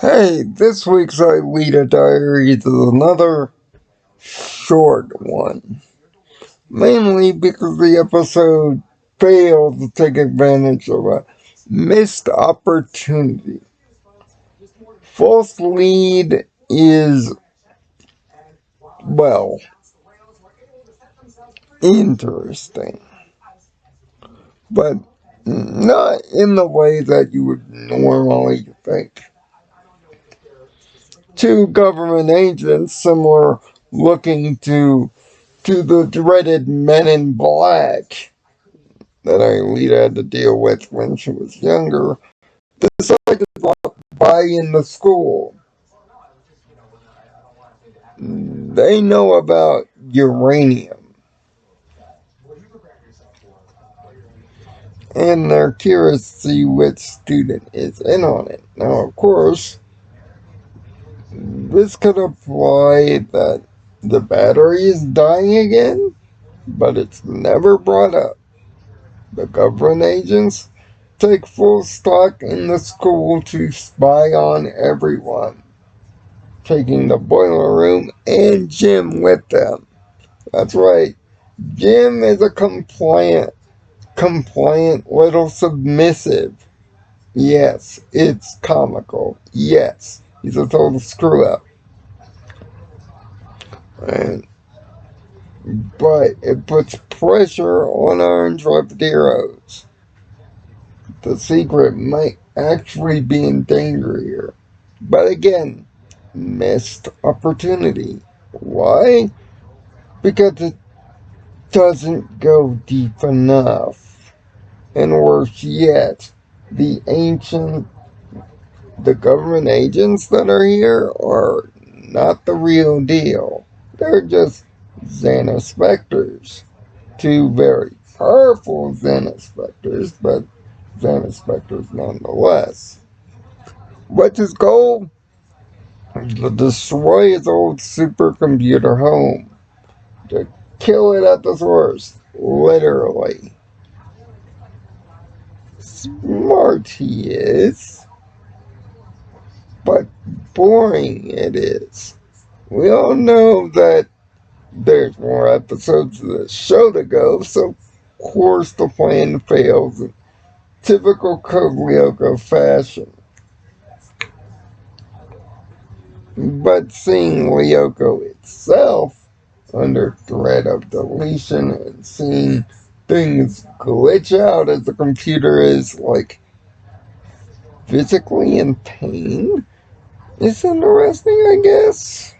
Hey, this week's Aelita Diaries is another short one. Mainly because the episode failed to take advantage of a missed opportunity. False lead is, well, interesting, but not in the way that you would normally think. Two government agents, similar looking to the dreaded Men in Black that Aelita had to deal with when she was younger, decided to drop by in the school. They know about uranium, and they're curious to see which student is in on it. Now, of course, this could imply that the battery is dying again, but it's never brought up. The government agents take full stock in the school to spy on everyone, taking the boiler room and Jim with them. That's right, Jim is a compliant little submissive. Yes, it's comical. Yes, he's a total screw up. And, but it puts pressure on our intrepid heroes. The secret might actually be in danger here. But again, missed opportunity. Why? Because it doesn't go deep enough. And worse yet, the the government agents that are here are not the real deal. They're just Xanaspectors. Two very powerful Xanaspectors, but Xanaspectors nonetheless. What's his goal? To destroy his old supercomputer home. To kill it at the source. Literally. Smart he is, but boring it is. We all know that there's more episodes of the show to go, so of course the plan fails in typical Code Lyoko fashion. But seeing Lyoko itself under threat of deletion and seeing things glitch out as the computer is like physically in pain is interesting, I guess.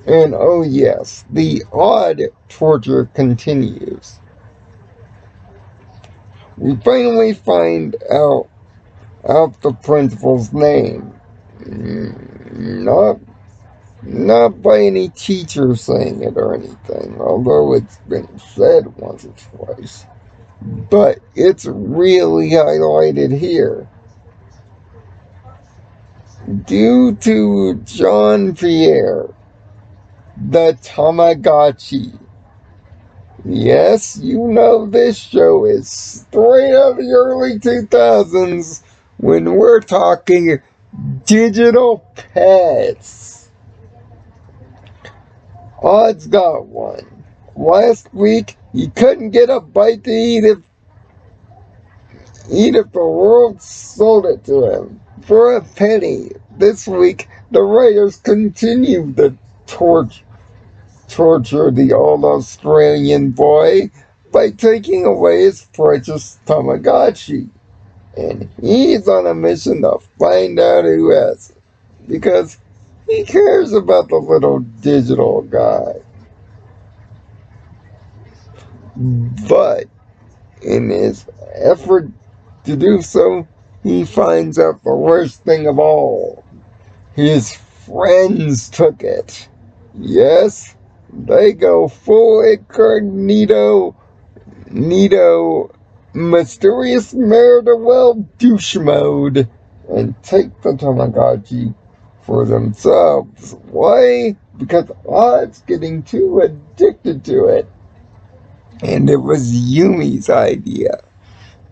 And oh yes, the odd torture continues. We finally find out the principal's name. Not not by any teacher saying it or anything, although it's been said once or twice. But it's really highlighted here. Due to John Pierre, the Tamagotchi. Yes, you know this show is straight out of the early 2000s when we're talking digital pets. Odd's got one. Last week, he couldn't get a bite to eat if the world sold it to him for a penny. This week, the writers continue to torture the old Australian boy by taking away his precious Tamagotchi. And he's on a mission to find out who has it. Because he cares about the little digital guy. But in his effort to do so, he finds out the worst thing of all. His friends took it. Yes, they go full incognito, mysterious ne'er-do-well douche mode and take the Tamagotchi for themselves. Why? Because Odd's getting too addicted to it. And it was Yumi's idea.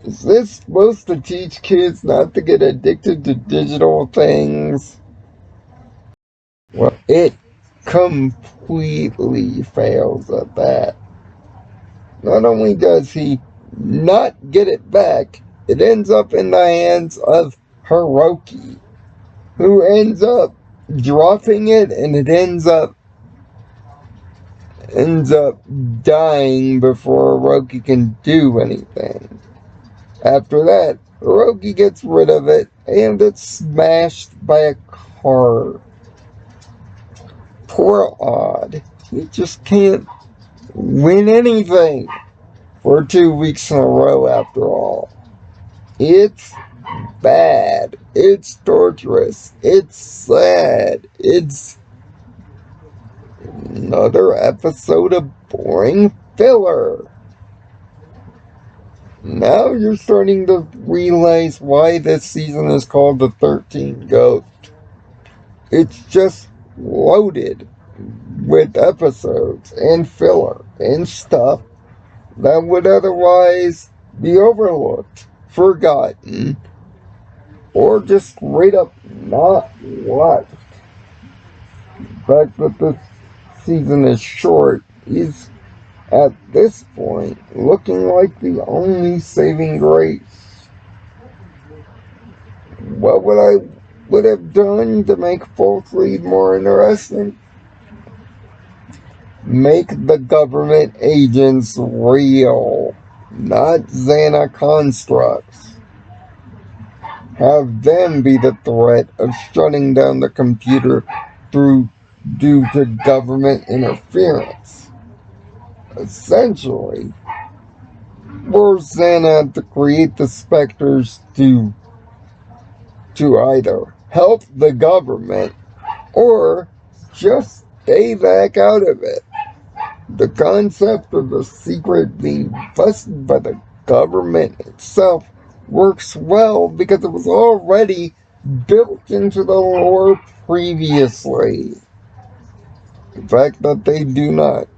Is this supposed to teach kids not to get addicted to digital things? Well, it completely fails at that. Not only does he not get it back, it ends up in the hands of Hiroki, who ends up dropping it, and it ends up dying before Hiroki can do anything. After that, Hiroki gets rid of it, and it's smashed by a car. Poor Odd. He just can't win anything for 2 weeks in a row after all. It's bad. It's torturous. It's sad. It's another episode of boring filler. Now you're starting to realize why this season is called the 13 Goat. It's just loaded with episodes and filler and stuff that would otherwise be overlooked, forgotten, or just straight up not watched. The fact that this season is short is, at this point, looking like the only saving grace. What would have done to make False Lead more interesting? Make the government agents real, not Xana constructs. Have them be the threat of shutting down the computer through due to government interference. Essentially, force Xana to create the specters to either help the government or just stay back out of it. The concept of the secret being busted by the government itself works well because it was already built into the lore previously. The fact that they do not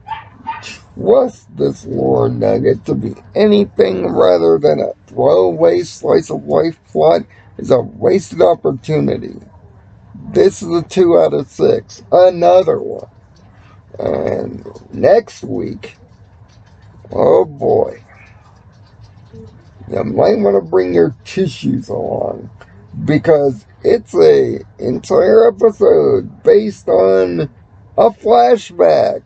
trust this lore nugget to be anything rather than a throwaway slice of life plot is a wasted opportunity. This is a 2 out of 6. Another one. And next week, oh boy, you might want to bring your tissues along because it's a entire episode based on a flashback,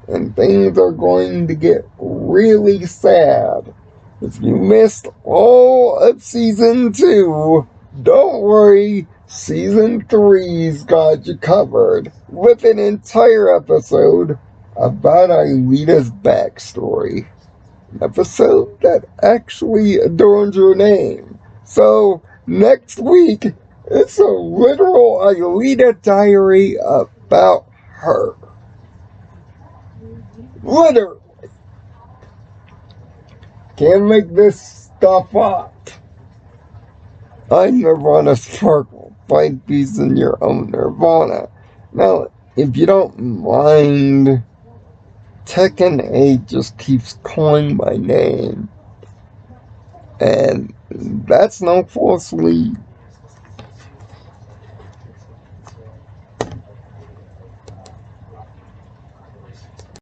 and things are going to get really sad. If you missed all of season 2, don't worry, season 3's got you covered with an entire episode about Aelita's backstory. An episode that actually adorns your name. So, next week, it's a literal Aelita diary about her. Literally. Can't make this stuff up. I'm Nirvana Sparkle. Find peace in your own Nirvana. Now, if you don't mind, Tekken 8 just keeps calling my name. And that's no false lead.